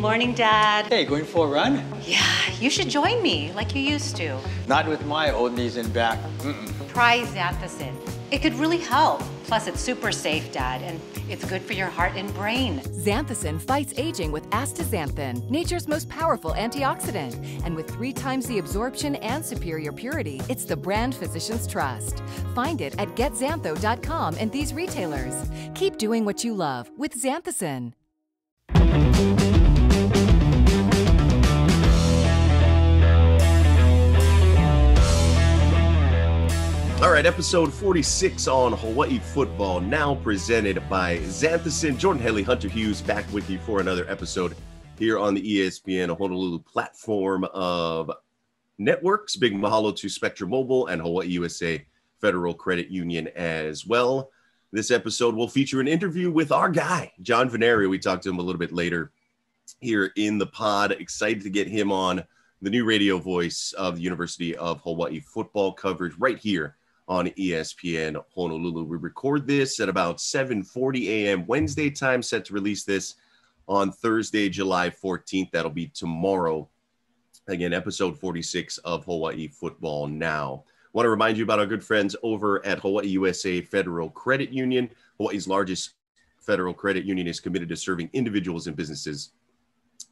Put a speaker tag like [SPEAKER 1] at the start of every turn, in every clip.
[SPEAKER 1] Morning, Dad.
[SPEAKER 2] Hey, going for a run?
[SPEAKER 1] Yeah, you should join me like you used to.
[SPEAKER 2] Not with my old knees and back.
[SPEAKER 1] Try Xanthicin. It could really help. Plus, it's super safe, Dad, and it's good for your heart and brain.
[SPEAKER 3] Xanthicin fights aging with astaxanthin, nature's most powerful antioxidant. And with 3 times the absorption and superior purity, it's the brand physicians trust. Find it at getxantho.com and these retailers. Keep doing what you love with Xanthicin.
[SPEAKER 4] All right, episode 46 on Hawaii football, now presented by Xanthicin. Jordan Helly, Hunter Hughes, back with you for another episode here on the ESPN Honolulu platform of networks. Big mahalo to Spectrum Mobile and Hawaii USA Federal Credit Union as well. This episode will feature an interview with our guy, John Veneri. We talked to him a little bit later here in the pod. Excited to get him on the new radio voice of the University of Hawaii football coverage right here on ESPN Honolulu. We record this at about 7:40 a.m. Wednesday time, set to release this on Thursday, July 14th. That'll be tomorrow. Again, episode 46 of Hawaii Football Now. Want to remind you about our good friends over at Hawaii USA Federal Credit Union. Hawaii's largest federal credit union is committed to serving individuals and businesses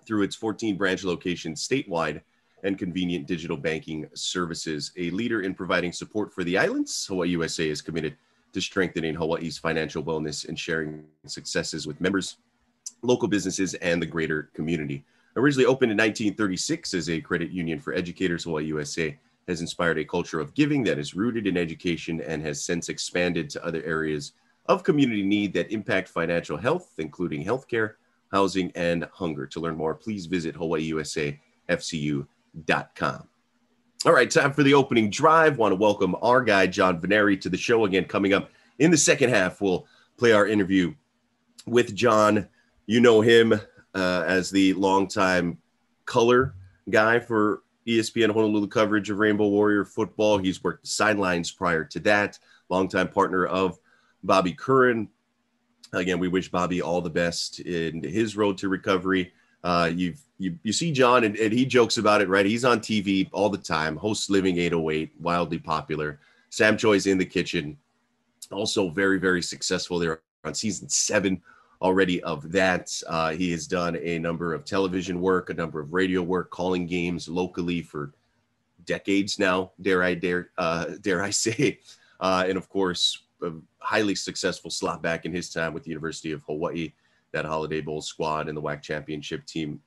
[SPEAKER 4] through its 14 branch locations statewide and convenient digital banking services. A leader in providing support for the islands, Hawaii USA is committed to strengthening Hawaii's financial wellness and sharing successes with members, local businesses, and the greater community. Originally opened in 1936 as a credit union for educators, Hawaii USA has inspired a culture of giving that is rooted in education and has since expanded to other areas of community need that impact financial health, including healthcare, housing, and hunger. To learn more, please visit HawaiiUSAFCU.com. All right, time for the opening drive. Want to welcome our guy, John Veneri, to the show again. Coming up in the second half, we'll play our interview with John. You know him as the longtime color guy for ESPN Honolulu coverage of Rainbow Warrior football. He's worked the sidelines prior to that. Longtime partner of Bobby Curran. Again, we wish Bobby all the best in his road to recovery. You see John, and he jokes about it, right? He's on TV all the time, hosts Living 808, wildly popular. Sam Choi's in the kitchen, also very, very successful. They're on season 7 already of that. He has done a number of television work, a number of radio work, calling games locally for decades now, dare I say. And of course, a highly successful slot back in his time with the University of Hawaii, that Holiday Bowl squad and the WAC championship team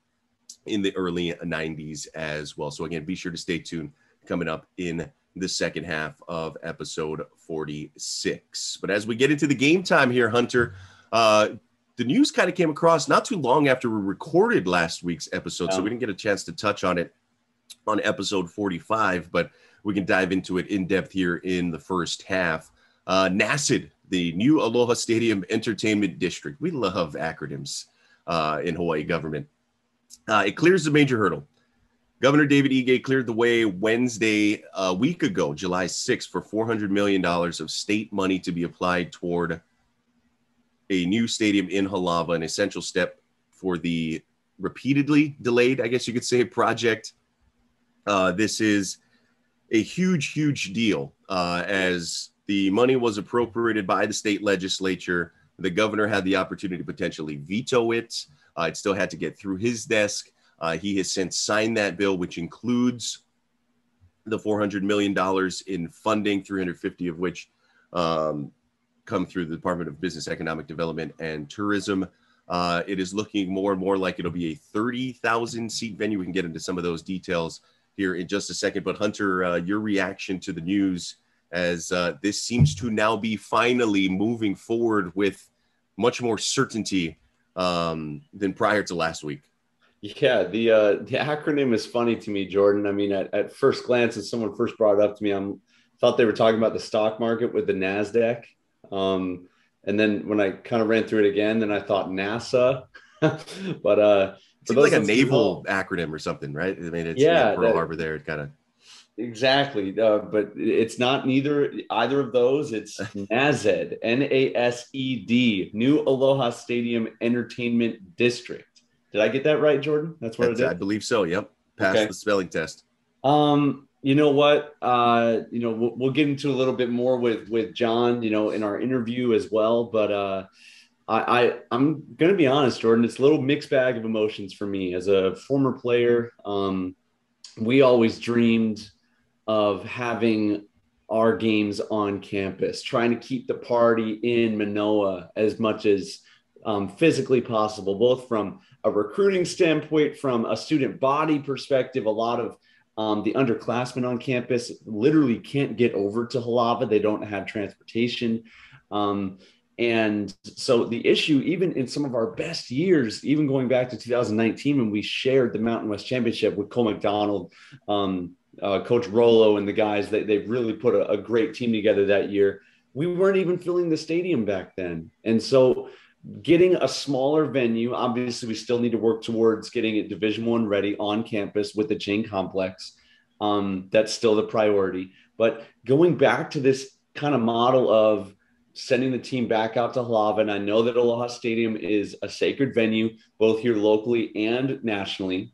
[SPEAKER 4] in the early 90s as well. So again, be sure to stay tuned coming up in the second half of episode 46. But as we get into the game time here, Hunter, the news kind of came across not too long after we recorded last week's episode, so we didn't get a chance to touch on it on episode 45, but we can dive into it in depth here in the first half. NASID, the new Aloha Stadium Entertainment District. We love acronyms in Hawaii government. It clears the major hurdle. Governor David Ige cleared the way Wednesday, a week ago, July 6th, for $400 million of state money to be applied toward a new stadium in Halava, an essential step for the repeatedly delayed, I guess you could say, project. This is a huge, huge deal as the money was appropriated by the state legislature. The governor had the opportunity to potentially veto it. It still had to get through his desk. He has since signed that bill, which includes the $400 million in funding, 350 of which come through the Department of Business, Economic Development, and Tourism. It is looking more and more like it'll be a 30,000 seat venue. We can get into some of those details here in just a second. But Hunter, your reaction to the news as this seems to now be finally moving forward with much more certainty than prior to last week.
[SPEAKER 5] Yeah, the acronym is funny to me, Jordan. I mean, at first glance, as someone first brought it up to me, I thought they were talking about the stock market with the NASDAQ. And then when I kind of ran through it again, then I thought NASA. But it
[SPEAKER 4] seems like a naval acronym or something, right? I mean, it's Pearl Harbor there. It kind of
[SPEAKER 5] exactly, but it's not either of those. It's NASED, NASED, New Aloha Stadium Entertainment District. Did I get that right, Jordan? That's what it is?
[SPEAKER 4] I believe so. Yep. Passed the spelling test.
[SPEAKER 5] You know what? We'll get into a little bit more with John, in our interview as well. But I'm going to be honest, Jordan, it's a little mixed bag of emotions for me as a former player. We always dreamed of having our games on campus, trying to keep the party in Manoa as much as physically possible, both from a recruiting standpoint, from a student body perspective. A lot of the underclassmen on campus literally can't get over to Halava. They don't have transportation. And so the issue, even in some of our best years, even going back to 2019, when we shared the Mountain West Championship with Cole McDonald, Coach Rollo and the guys, they really put a great team together that year. We weren't even filling the stadium back then. And so getting a smaller venue, obviously we still need to work towards getting it Division I ready on campus with the Chain Complex. That's still the priority. But going back to this kind of model of sending the team back out to Halava, and I know that Aloha Stadium is a sacred venue, both here locally and nationally,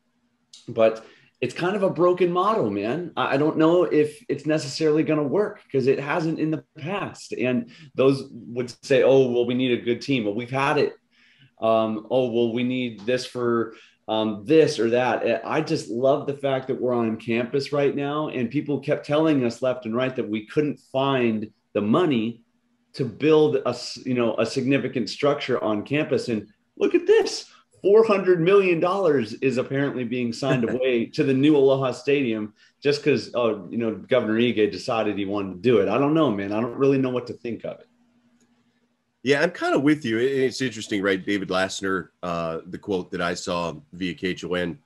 [SPEAKER 5] but it's kind of a broken model, man. I don't know if it's necessarily going to work because it hasn't in the past. And those would say, oh, well, we need a good team. Well, we've had it. Oh, well, we need this for this or that. I just love the fact that we're on campus right now. And people kept telling us left and right that we couldn't find the money to build a significant structure on campus. And look at this. $400 million is apparently being signed away to the new Aloha Stadium just because, Governor Ige decided he wanted to do it. I don't know, man. I don't really know what to think of it.
[SPEAKER 4] Yeah, I'm kind of with you. It's interesting, right? David Lassner, the quote that I saw via KHON,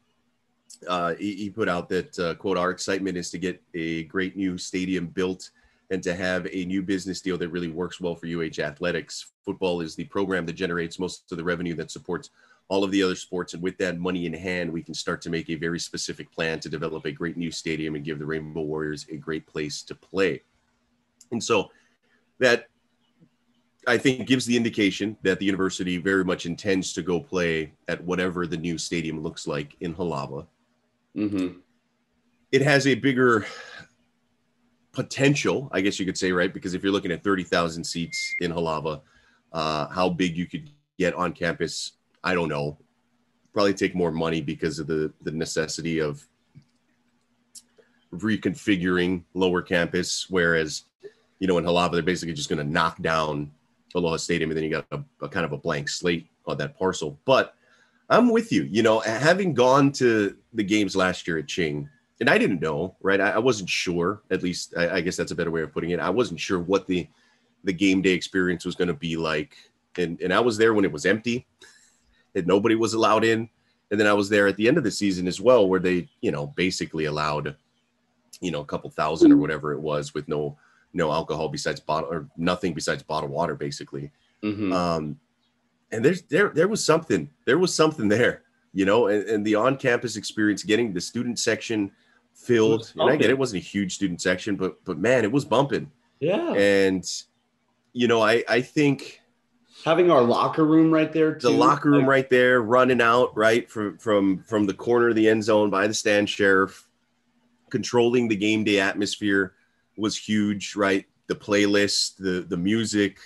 [SPEAKER 4] he put out that, quote, our excitement is to get a great new stadium built and to have a new business deal that really works well for UH athletics. Football is the program that generates most of the revenue that supports all of the other sports. And with that money in hand, we can start to make a very specific plan to develop a great new stadium and give the Rainbow Warriors a great place to play. And so that, I think, gives the indication that the university very much intends to go play at whatever the new stadium looks like in Halava.
[SPEAKER 5] Mm-hmm.
[SPEAKER 4] It has a bigger potential, I guess you could say, right? Because if you're looking at 30,000 seats in Halava, how big you could get on campus, I don't know. Probably take more money because of the necessity of reconfiguring lower campus. Whereas, in Halava, they're basically just going to knock down Aloha Stadium, and then you got a kind of a blank slate on that parcel. But I'm with you. Having gone to the games last year at Ching, and I didn't know, right? I wasn't sure. At least I guess that's a better way of putting it. I wasn't sure what the game day experience was going to be like, and I was there when it was empty. And nobody was allowed in. And then I was there at the end of the season as well, where they, basically allowed, a couple thousand or whatever it was with no alcohol besides bottle or nothing besides bottled water, basically.
[SPEAKER 5] Mm-hmm.
[SPEAKER 4] And there was something there, and the on-campus experience, getting the student section filled. And I get it wasn't a huge student section, but man, it was bumping.
[SPEAKER 5] Yeah.
[SPEAKER 4] And, I think
[SPEAKER 5] having our locker room right there too.
[SPEAKER 4] The locker room right there, running out right from the corner of the end zone by the stand sheriff, controlling the game day atmosphere was huge, right? The playlist, the music,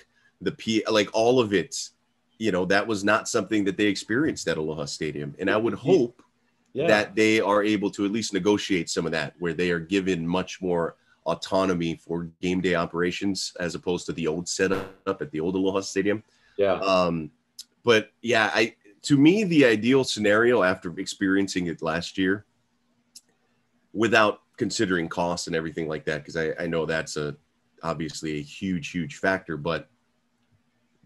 [SPEAKER 4] all of it, that was not something that they experienced at Aloha Stadium. And I would hope that they are able to at least negotiate some of that, where they are given much more autonomy for game day operations as opposed to the old setup at the old Aloha Stadium.
[SPEAKER 5] Yeah.
[SPEAKER 4] But yeah, to me, the ideal scenario after experiencing it last year, without considering costs and everything like that, because I know that's obviously a huge factor, but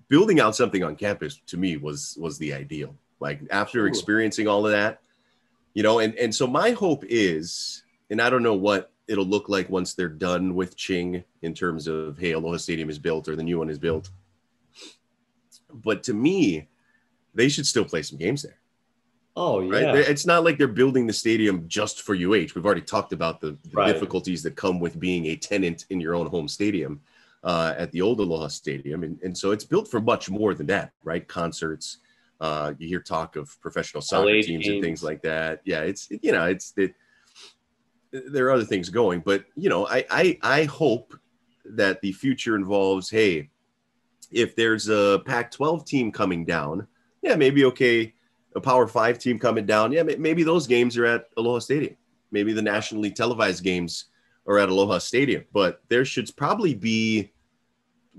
[SPEAKER 4] building out something on campus to me was the ideal. Like after experiencing all of that, and so my hope is, and I don't know what it'll look like once they're done with Ching in terms of, hey, Aloha Stadium is built or the new one is built. But to me, they should still play some games there.
[SPEAKER 5] Oh, yeah.
[SPEAKER 4] Right? It's not like they're building the stadium just for UH. We've already talked about the difficulties that come with being a tenant in your own home stadium at the old Aloha Stadium. And so it's built for much more than that, right? Concerts, You hear talk of professional soccer
[SPEAKER 5] LA
[SPEAKER 4] teams
[SPEAKER 5] teams
[SPEAKER 4] and things like that. Yeah, there are other things going, but I hope that the future involves, hey, if there's a Pac-12 team coming down, yeah, maybe okay, a Power 5 team coming down, yeah, maybe those games are at Aloha Stadium. Maybe the nationally televised games are at Aloha Stadium, but there should probably be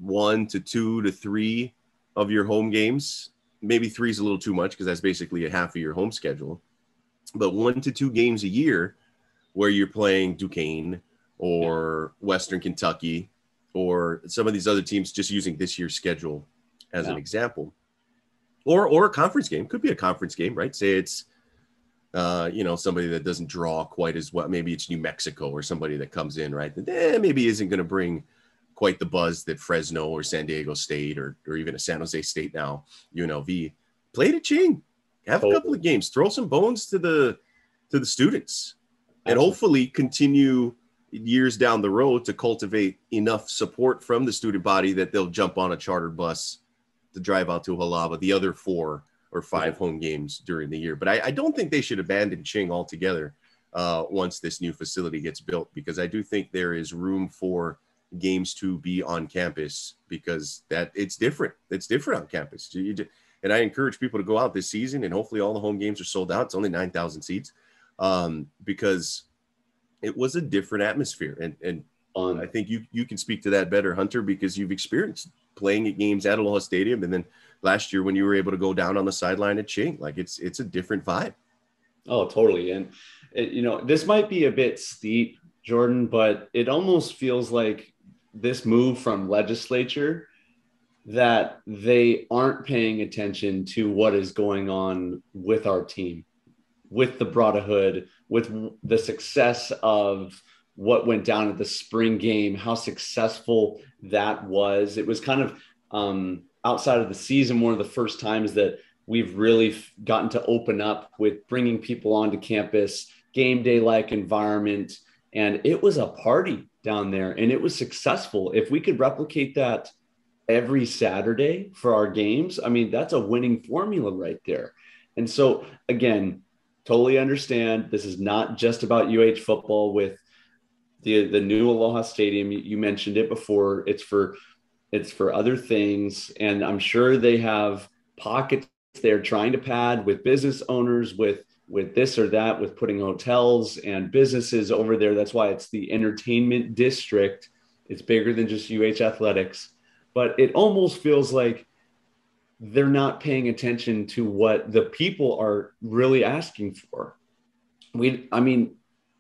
[SPEAKER 4] 1 to 2 to 3 of your home games. Maybe 3 is a little too much because that's basically a half of your home schedule. But 1 to 2 games a year where you're playing Duquesne or Western Kentucky or some of these other teams, just using this year's schedule as an example. Or a conference game. Could be a conference game, right? Say it's somebody that doesn't draw quite as well. Maybe it's New Mexico or somebody that comes in, right? That maybe isn't going to bring quite the buzz that Fresno or San Diego State or even a San Jose State now, UNLV. Play to Ching. Have a couple of games. Throw some bones to the students. And hopefully continue years down the road to cultivate enough support from the student body that they'll jump on a charter bus to drive out to Halava the other 4 or 5 home games during the year. But I don't think they should abandon Ching altogether once this new facility gets built, because I do think there is room for games to be on campus, because it's different. It's different on campus. And I encourage people to go out this season, and hopefully all the home games are sold out. It's only 9,000 seats because it was a different atmosphere. And I think you can speak to that better, Hunter, because you've experienced playing at games at Aloha Stadium. And then last year when you were able to go down on the sideline at Ching, like it's a different vibe. Oh,
[SPEAKER 5] totally. And this might be a bit steep, Jordan, but it almost feels like this move from legislature that they aren't paying attention to what is going on with our team, with the Brotherhood, with the success of what went down at the spring game, how successful that was. It was kind of outside of the season, one of the first times that we've really gotten to open up with bringing people onto campus, game day-like environment. And it was a party down there, and it was successful. If we could replicate that every Saturday for our games, I mean, that's a winning formula right there. And so, again, totally understand this is not just about UH football with the new Aloha Stadium. You mentioned it before. It's for other things. And I'm sure they have pockets they're trying to pad with business owners, with this or that, with putting hotels and businesses over there. That's why it's the entertainment district. It's bigger than just UH athletics, but it almost feels like they're not paying attention to what the people are really asking for.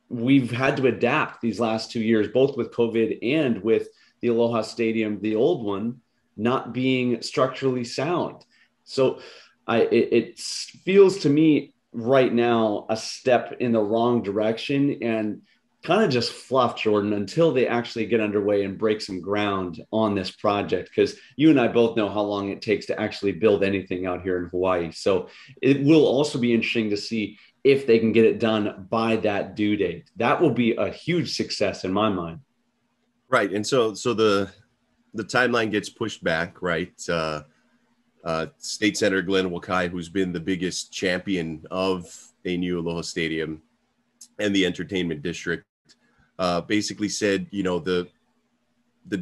[SPEAKER 5] We've had to adapt these last 2 years, both with COVID and with the Aloha Stadium, the old one, not being structurally sound. So it feels to me right now a step in the wrong direction, and kind of just fluff, Jordan, until they actually get underway and break some ground on this project. Because you and I both know how long it takes to actually build anything out here in Hawaii. So it will also be interesting to see if they can get it done by that due date. That will be a huge success in my mind.
[SPEAKER 4] Right. And so the timeline gets pushed back, right? State Senator Glenn Wakai, who's been the biggest champion of a new Aloha Stadium and the entertainment district, basically said, the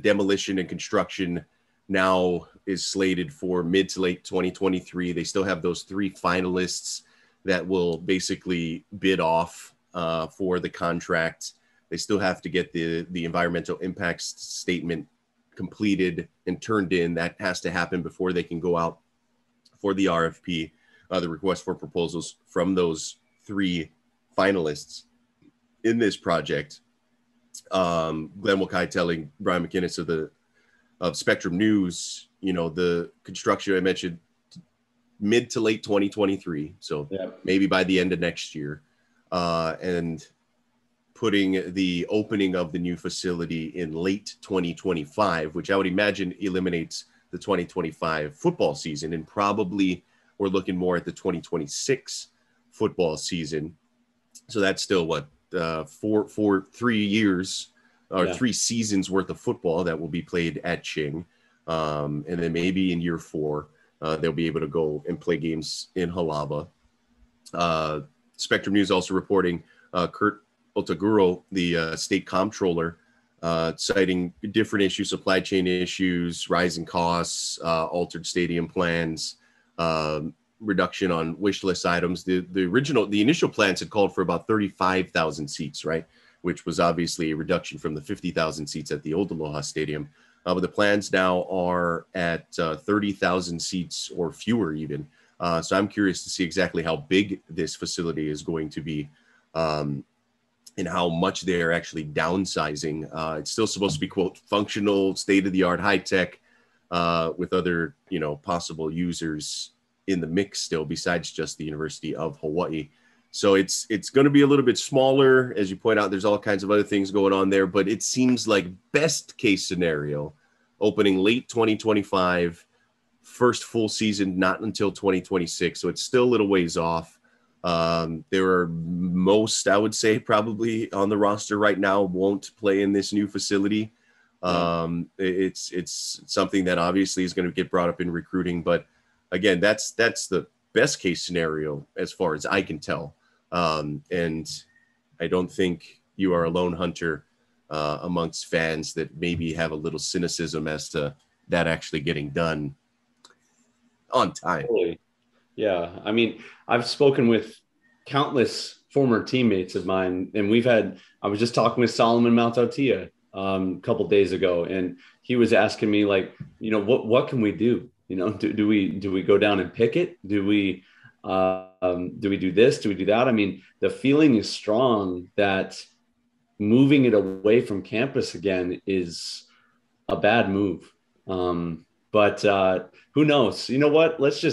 [SPEAKER 4] demolition and construction now is slated for mid to late 2023. They still have those 3 finalists that will basically bid off for the contract. They still have to get the environmental impact statement completed and turned in. That has to happen before they can go out for the RFP, the request for proposals from those 3 finalists in this project. Glenn Wakai telling Brian McInnes of Spectrum News, the construction I mentioned, mid to late 2023. So maybe by the end of next year, and putting the opening of the new facility in late 2025, which I would imagine eliminates the 2025 football season. And probably we're looking more at the 2026 football season. So that's still 3 years or 3 seasons worth of football that will be played at Ching. And then maybe in year 4, they'll be able to go and play games in Halava. Spectrum News also reporting Kurt Otaguro, the state comptroller, citing different issues, supply chain issues, rising costs, altered stadium plans, reduction on wish list items. The initial plans had called for about 35,000 seats, right? Which was obviously a reduction from the 50,000 seats at the old Aloha Stadium. But the plans now are at 30,000 seats or fewer even. So I'm curious to see exactly how big this facility is going to be, and how much they're actually downsizing. It's still supposed to be, quote, functional, state-of-the-art, high-tech, with other, possible users in the mix still, besides just the University of Hawaii. So it's going to be a little bit smaller. As you point out, there's all kinds of other things going on there, but it seems like best case scenario, opening late 2025, first full season, not until 2026. So it's still a little ways off. There are most, I would say, probably on the roster right now won't play in this new facility. It's something that obviously is going to get brought up in recruiting, but again, that's the best case scenario as far as I can tell. And I don't think you are alone, Hunter, amongst fans that maybe have a little cynicism as to that actually getting done on time.
[SPEAKER 5] Yeah. I mean, I've spoken with countless former teammates of mine, and I was just talking with Solomon Mautautia a couple days ago, and he was asking me, like, what can we do? Do we go down and picket? Do we do this? Do we do that? I mean, the feeling is strong that moving it away from campus again is a bad move. But who knows? You know what? Let's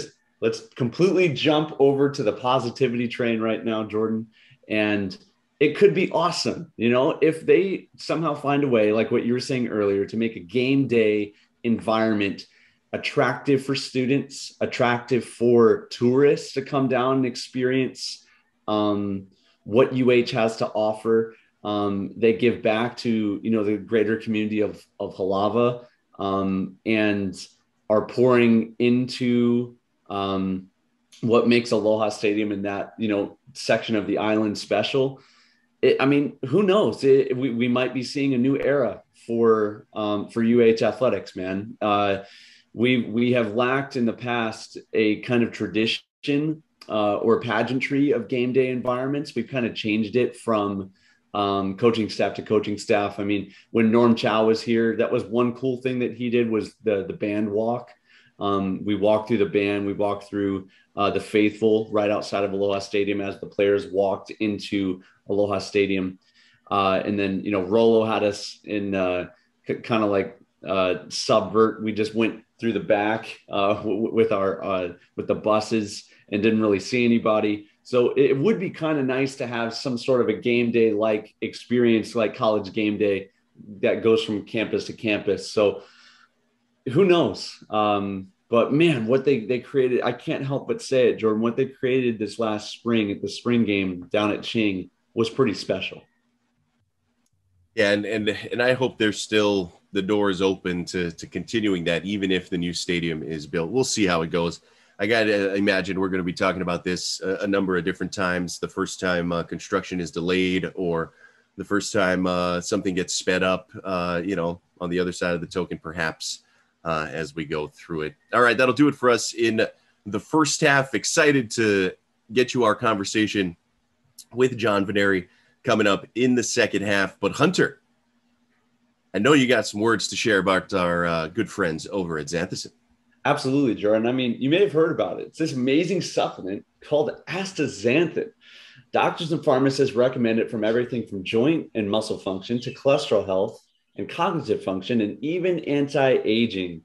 [SPEAKER 5] completely jump over to the positivity train right now, Jordan. And it could be awesome, if they somehow find a way, like what you were saying earlier, to make a game day environment attractive for students, attractive for tourists to come down and experience what UH has to offer. They give back to, the greater community of Halava, and are pouring into what makes Aloha Stadium in that, section of the island special. Who knows? We might be seeing a new era for UH athletics, man. We have lacked in the past a kind of tradition or pageantry of game day environments. We've kind of changed it from coaching staff to coaching staff. I mean, when Norm Chow was here, that was one cool thing that he did, was the band walk. We walked through the band, we walked through the faithful right outside of Aloha Stadium as the players walked into Aloha Stadium. And then, Rolo had us in kind of like subvert. We just went through the back with the buses and didn't really see anybody. So it would be kind of nice to have some sort of a game day like experience, like college game day, that goes from campus to campus. So who knows? But man, what they created, I can't help but say it, Jordan, what they created this last spring at the spring game down at Ching was pretty special.
[SPEAKER 4] Yeah, and I hope there's still the door is open to continuing that, even if the new stadium is built. We'll see how it goes. I got to imagine we're going to be talking about this a number of different times. The first time construction is delayed, or the first time something gets sped up, on the other side of the token, perhaps, as we go through it. All right, that'll do it for us in the first half. Excited to get you our conversation with John Veneri coming up in the second half. But Hunter, I know you got some words to share about our good friends over at Xanthicin.
[SPEAKER 5] Absolutely, Jordan. I mean, you may have heard about it. It's this amazing supplement called astaxanthin. Doctors and pharmacists recommend it from everything from joint and muscle function to cholesterol health and cognitive function, and even anti-aging.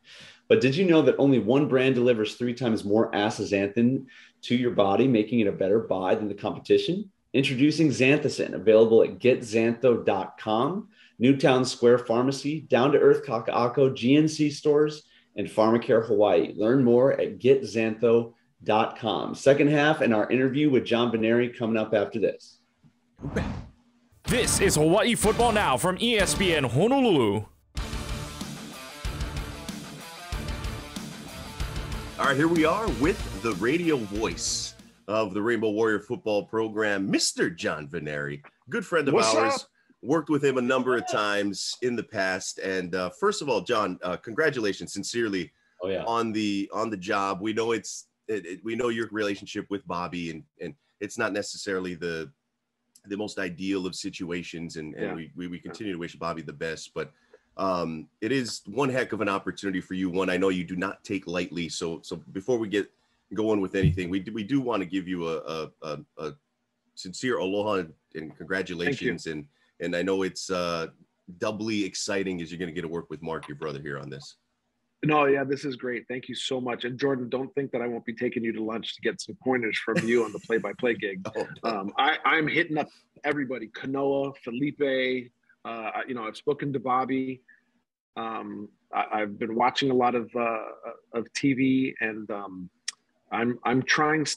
[SPEAKER 5] But did you know that only one brand delivers 3 times more astaxanthin to your body, making it a better buy than the competition? Introducing Xanthicin, available at getxantho.com, Newtown Square Pharmacy, Down to Earth Kaka'ako, GNC stores, and Pharmacare Hawaii. Learn more at getxantho.com. Second half and our interview with John Veneri coming up after this.
[SPEAKER 6] This is Hawaii Football Now from ESPN Honolulu.
[SPEAKER 4] All right, here we are with the radio voice of the Rainbow Warrior football program, Mr. John Veneri, good friend of ours. Worked with him a number of times in the past. And first of all, John, congratulations sincerely on the job. We know we know your relationship with Bobby, and it's not necessarily the most ideal of situations. And we continue to wish Bobby the best, but it is one heck of an opportunity for you. One I know you do not take lightly. So before we get going with anything, we do want to give you a sincere aloha and congratulations. And I know it's doubly exciting as you're going to get to work with Mark, your brother, here on this.
[SPEAKER 7] No, yeah, this is great. Thank you so much. And Jordan, don't think that I won't be taking you to lunch to get some pointers from you on the play-by-play gig. I'm hitting up everybody, Kanoa, Felipe. I've spoken to Bobby. I've been watching a lot of TV, and I'm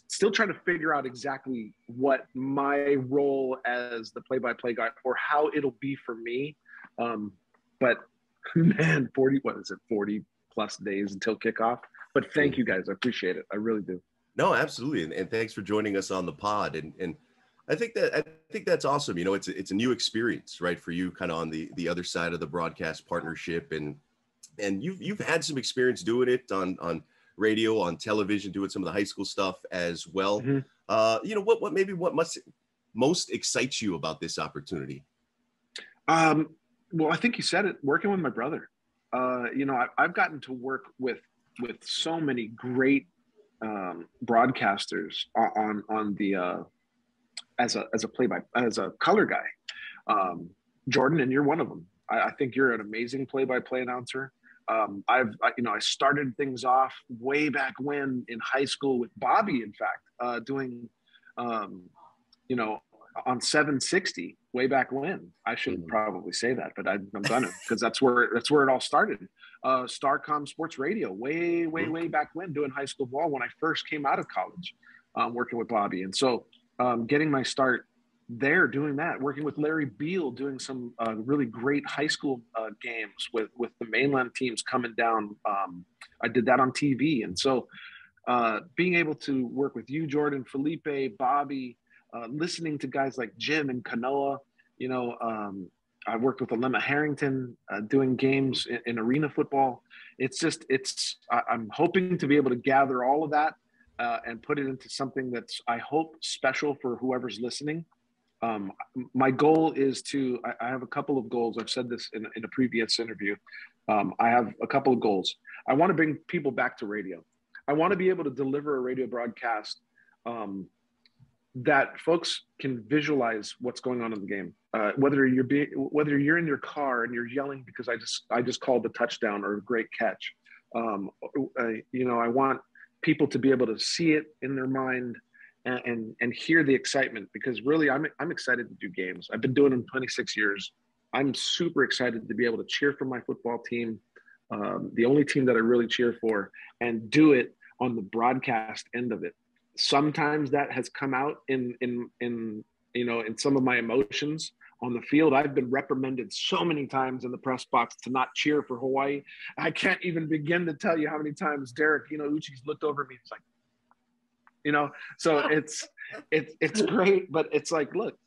[SPEAKER 7] still trying to figure out exactly what my role as the play-by-play guy or how it'll be for me. But man, 40 plus days until kickoff. But thank you guys. I appreciate it. I really do.
[SPEAKER 4] No, absolutely. And thanks for joining us on the pod. And I think that's awesome. You know, it's a new experience, right, for you, kind of on the other side of the broadcast partnership. And you've had some experience doing it on radio, on television, doing some of the high school stuff as well. Mm-hmm. What most excites you about this opportunity?
[SPEAKER 7] Well, I think you said it, working with my brother. I've gotten to work with so many great broadcasters on the as a color guy. Jordan, and you're one of them. I think you're an amazing play-by-play announcer. I started things off way back when in high school with Bobby, in fact, doing, on 760 way back when. I shouldn't probably say that, but I'm gonna, because that's where it all started. Starcom Sports Radio, way back when, doing high school ball when I first came out of college, working with Bobby. And so getting my start there doing that, working with Larry Beal, doing some really great high school games with the mainland teams coming down. I did that on TV. And so being able to work with you, Jordan, Felipe, Bobby, listening to guys like Jim and Kanoa, I worked with Alema Harrington doing games in arena football. I'm hoping to be able to gather all of that and put it into something that's, I hope, special for whoever's listening. My goal is I have a couple of goals. I've said this in a previous interview. I have a couple of goals. I want to bring people back to radio. I want to be able to deliver a radio broadcast that folks can visualize what's going on in the game. Whether you're in your car and you're yelling because I just called the touchdown or a great catch. I want people to be able to see it in their mind and hear the excitement, because really I'm excited to do games. I've been doing them 26 years. I'm super excited to be able to cheer for my football team, the only team that I really cheer for, and do it on the broadcast end of it. Sometimes that has come out in some of my emotions on the field. I've been reprimanded so many times in the press box to not cheer for Hawaii. I can't even begin to tell you how many times Derek, Uchi's looked over at me. It's like, so it's great, but it's like, look,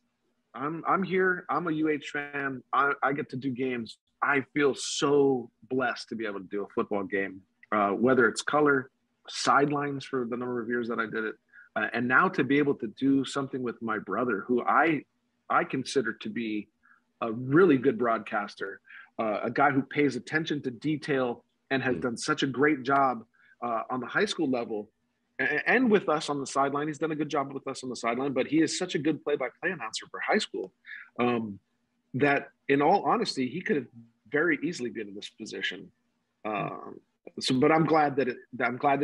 [SPEAKER 7] I'm here. I'm a UH fan. I get to do games. I feel so blessed to be able to do a football game, whether it's color, sidelines for the number of years that I did it, and now to be able to do something with my brother, who I consider to be a really good broadcaster, a guy who pays attention to detail and has done such a great job on the high school level and with us on the sideline. He's done a good job with us on the sideline, but he is such a good play-by-play announcer for high school that, in all honesty, he could have very easily been in this position. But I'm glad that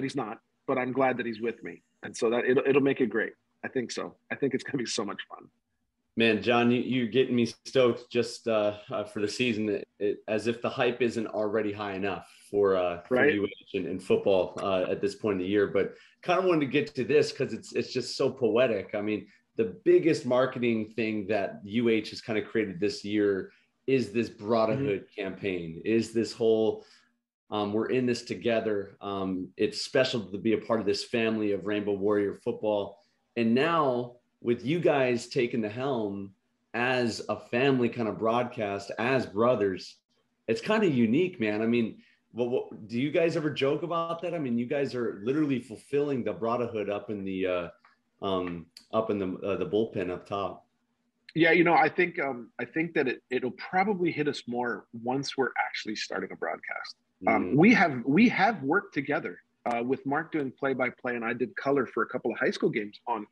[SPEAKER 7] he's not, but I'm glad that he's with me. And so that it'll make it great. I think so. I think it's going to be so much fun.
[SPEAKER 5] Man, John, you're getting me stoked just for the season, as if the hype isn't already high enough for UH and football at this point in the year. But kind of wanted to get to this because it's just so poetic. I mean, the biggest marketing thing that UH has kind of created this year is this Brotherhood campaign, is this whole We're in this together. It's special to be a part of this family of Rainbow Warrior football. And now with you guys taking the helm as a family kind of broadcast, as brothers, it's kind of unique, man. I mean, do you guys ever joke about that? I mean, you guys are literally fulfilling the brotherhood up in the bullpen up top.
[SPEAKER 7] Yeah, I think that it'll probably hit us more once we're actually starting a broadcast. We have worked together with Mark doing play-by-play, and I did color for a couple of high school games on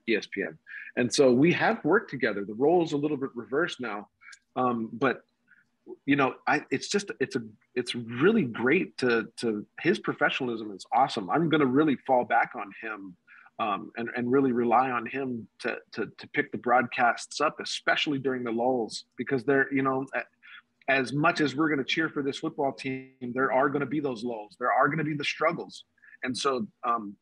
[SPEAKER 7] ESPN, and so we have worked together. The role's a little bit reversed now, but it's really great to his professionalism is awesome. I'm going to really fall back on him. And really rely on him to pick the broadcasts up, especially during the lulls, because they're, as much as we're going to cheer for this football team, there are going to be those lulls. There are going to be the struggles. And so I'm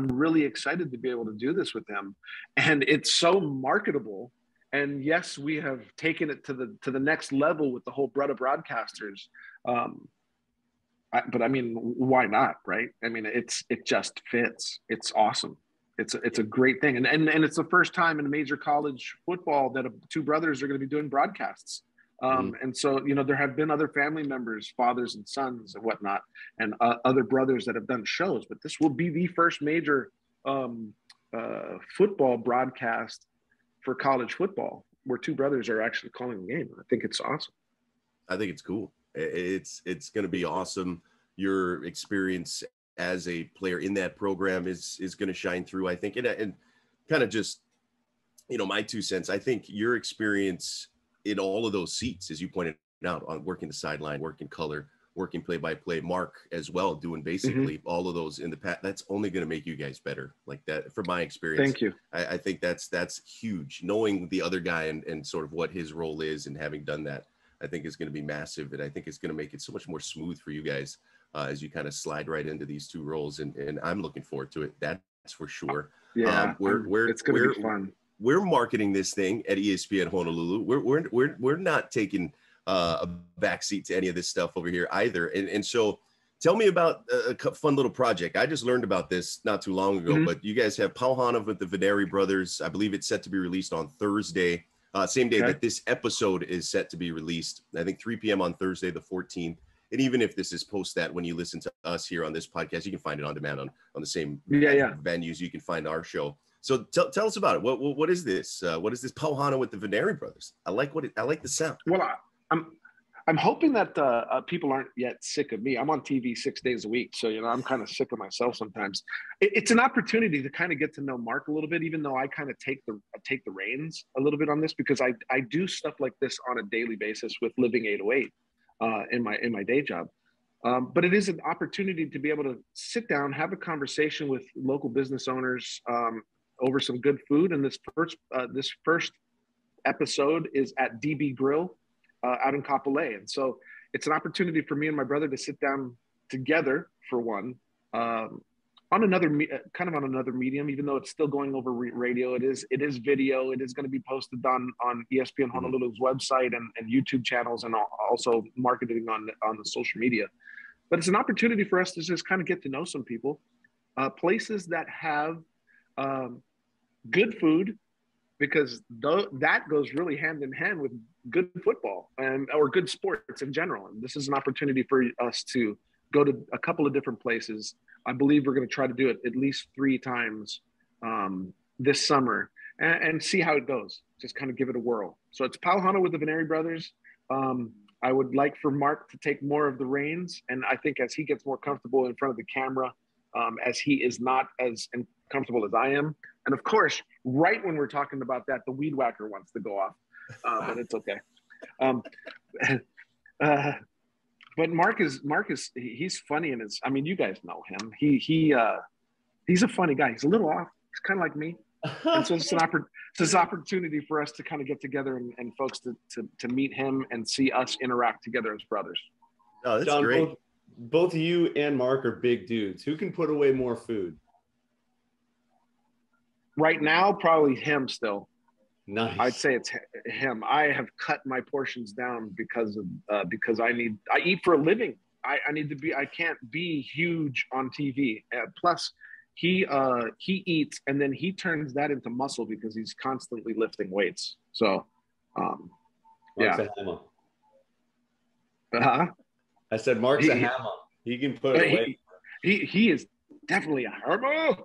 [SPEAKER 7] really excited to be able to do this with them. And it's so marketable. And yes, we have taken it to the next level with the whole Braddah Broadcasters. But I mean, why not, right? I mean, it just fits. It's awesome. It's a great thing, and it's the first time in major college football that two brothers are going to be doing broadcasts. And so there have been other family members, fathers and sons and whatnot, and other brothers that have done shows. But this will be the first major football broadcast for college football where two brothers are actually calling the game. I think it's awesome.
[SPEAKER 4] I think it's cool. It's going to be awesome. Your experience as a player in that program is going to shine through, I think. And kind of just, my 2 cents, I think your experience in all of those seats, as you pointed out, on working the sideline, working color, working play-by-play, Mark as well, doing basically all of those in the past, that's only going to make you guys better. Like that, from my experience.
[SPEAKER 7] Thank you.
[SPEAKER 4] I think that's huge. Knowing the other guy and sort of what his role is and having done that, I think is going to be massive. And I think it's going to make it so much more smooth for you guys as you kind of slide right into these two roles. And I'm looking forward to it. That's for sure.
[SPEAKER 7] Yeah, it's going to be fun.
[SPEAKER 4] We're marketing this thing at ESPN Honolulu. We're not taking a backseat to any of this stuff over here either. And so tell me about a fun little project. I just learned about this not too long ago, but you guys have Pauhana with the Veneri Brothers. I believe it's set to be released on Thursday. Same day that this episode is set to be released, I think 3 p.m. on Thursday, the 14th. And even if this is post that when you listen to us here on this podcast, you can find it on demand on the same venues you can find our show. So tell us about it. What is this? What is this Pauhana with the Veneri Brothers? I like the sound.
[SPEAKER 7] Well, I'm hoping that people aren't yet sick of me. I'm on TV 6 days a week, so I'm kind of sick of myself sometimes. It's an opportunity to kind of get to know Mark a little bit, even though I kind of take the reins a little bit on this, because I do stuff like this on a daily basis with Living 808 in my day job. But it is an opportunity to be able to sit down, have a conversation with local business owners over some good food. And this first episode is at DB Grill out in Kapolei. And so it's an opportunity for me and my brother to sit down together for one, on another medium, even though it's still going over radio. It is video. It is going to be posted on ESPN Honolulu's website and YouTube channels, and also marketing on the social media. But it's an opportunity for us to just kind of get to know some people, places that have good food, because that goes really hand in hand with good football or good sports in general. And this is an opportunity for us to go to a couple of different places. I believe we're going to try to do it at least 3 times this summer and see how it goes. Just kind of give it a whirl. So it's Pauhana with the Veneri Brothers. I would like for Mark to take more of the reins. And I think as he gets more comfortable in front of the camera, as he is not as comfortable as I am. And of course, right when we're talking about that, the weed whacker wants to go off, but it's okay. But Mark is he's funny, and you guys know him. He's a funny guy. He's a little off. He's kind of like me. And so it's an opportunity for us to kind of get together and folks to meet him and see us interact together as brothers.
[SPEAKER 4] Oh, that's
[SPEAKER 5] John,
[SPEAKER 4] great.
[SPEAKER 5] Both you and Mark are big dudes. Who can put away more food?
[SPEAKER 7] Right now, probably him still.
[SPEAKER 5] Nice.
[SPEAKER 7] I'd say it's him. I have cut my portions down because I eat for a living. I can't be huge on TV. Plus, he eats and then he turns that into muscle because he's constantly lifting weights. So,
[SPEAKER 5] Mark's a hammer.
[SPEAKER 7] Uh-huh.
[SPEAKER 5] I said Mark's a hammer. He can put it away.
[SPEAKER 7] He is definitely a hammer.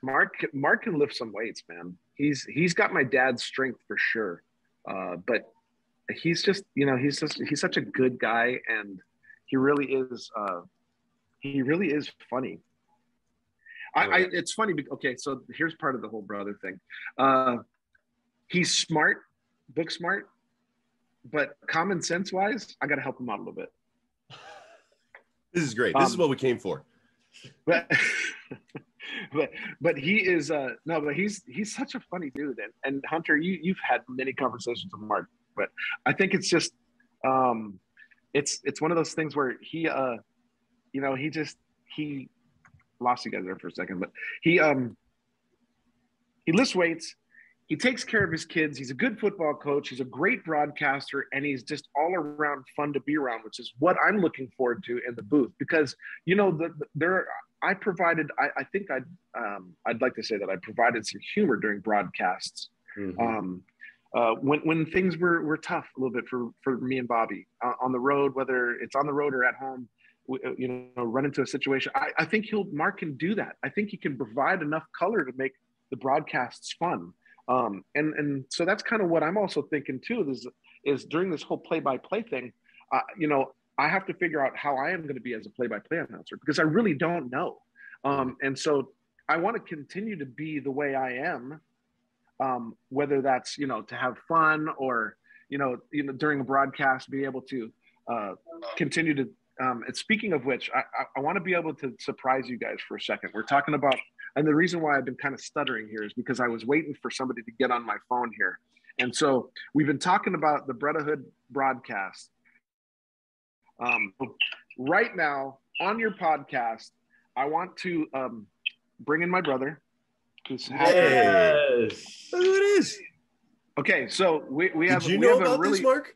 [SPEAKER 7] Mark can lift some weights, man. He's got my dad's strength for sure. But he's just, he's such a good guy, and he really is funny. It's funny. Okay, so here's part of the whole brother thing. He's smart, book smart, but common sense wise, I got to help him out a little bit.
[SPEAKER 4] This is great. This is what we came for.
[SPEAKER 7] But he is he's such a funny dude. And Hunter, you've had many conversations with Mark, but I think it's just it's one of those things where he lost you guys there for a second, but he lifts weights. He takes care of his kids. He's a good football coach. He's a great broadcaster, and he's just all around fun to be around, which is what I'm looking forward to in the booth. Because I think I'd like to say that I provided some humor during broadcasts. Mm-hmm. When things were tough a little bit for me and Bobby on the road, whether it's on the road or at home, run into a situation. I think Mark can do that. I think he can provide enough color to make the broadcasts fun. And so that's kind of what I'm also thinking too, is during this whole play-by-play thing, I have to figure out how I am going to be as a play-by-play announcer, because I really don't know. And so I want to continue to be the way I am, whether that's, to have fun or, during a broadcast, be able to continue to, and speaking of which, I want to be able to surprise you guys for a second. We're talking about, and the reason why I've been kind of stuttering here is because I was waiting for somebody to get on my phone here. And so we've been talking about the Braddah Broadcast. Right now on your podcast, I want to bring in my brother.
[SPEAKER 4] Yes. Look who it is.
[SPEAKER 7] Okay, so we have.
[SPEAKER 4] Did you know about this, Mark?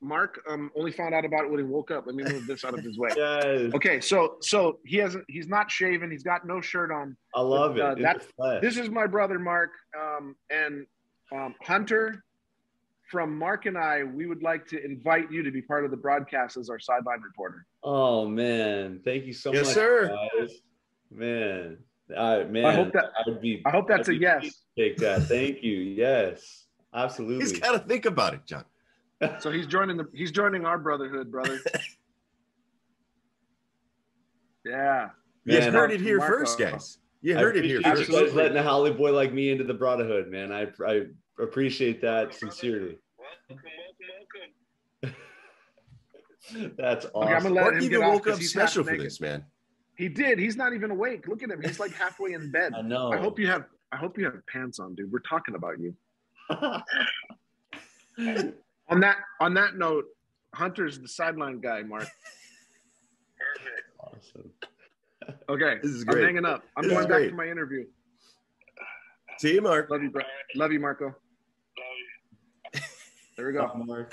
[SPEAKER 7] Mark only found out about it when he woke up. Let me move this out of his way.
[SPEAKER 5] Yes.
[SPEAKER 7] Okay, so he's not shaven. He's got no shirt on.
[SPEAKER 5] I love it.
[SPEAKER 7] This is my brother, Mark, and Hunter. From Mark and I, we would like to invite you to be part of the broadcast as our sideline reporter.
[SPEAKER 5] Oh man, thank you so much,
[SPEAKER 4] sir.
[SPEAKER 5] Guys. Man,
[SPEAKER 7] I hope that's a yes.
[SPEAKER 5] Take that. Thank you. Yes, absolutely.
[SPEAKER 4] He's got to think about it, John.
[SPEAKER 7] So he's joining our brotherhood, brother. Yeah.
[SPEAKER 4] You heard it here first, guys. You heard it here first.
[SPEAKER 5] You guys letting a Holly boy like me into the brotherhood, man. I appreciate that sincerely.
[SPEAKER 7] Welcome.
[SPEAKER 5] That's awesome.
[SPEAKER 7] Okay, I'm gonna let
[SPEAKER 4] Mark
[SPEAKER 7] him
[SPEAKER 4] even
[SPEAKER 7] get
[SPEAKER 4] woke
[SPEAKER 7] off
[SPEAKER 4] up special for this, man.
[SPEAKER 7] He did. He's not even awake. Look at him. He's like halfway in bed.
[SPEAKER 5] I know.
[SPEAKER 7] I hope you have pants on, dude. We're talking about you. On that note, Hunter's the sideline guy, Mark.
[SPEAKER 5] Awesome.
[SPEAKER 7] Okay,
[SPEAKER 4] this is great.
[SPEAKER 7] I'm hanging up. I'm going back to my interview.
[SPEAKER 4] See you, Mark.
[SPEAKER 7] Love you, bro. Love you, Marco. There we go.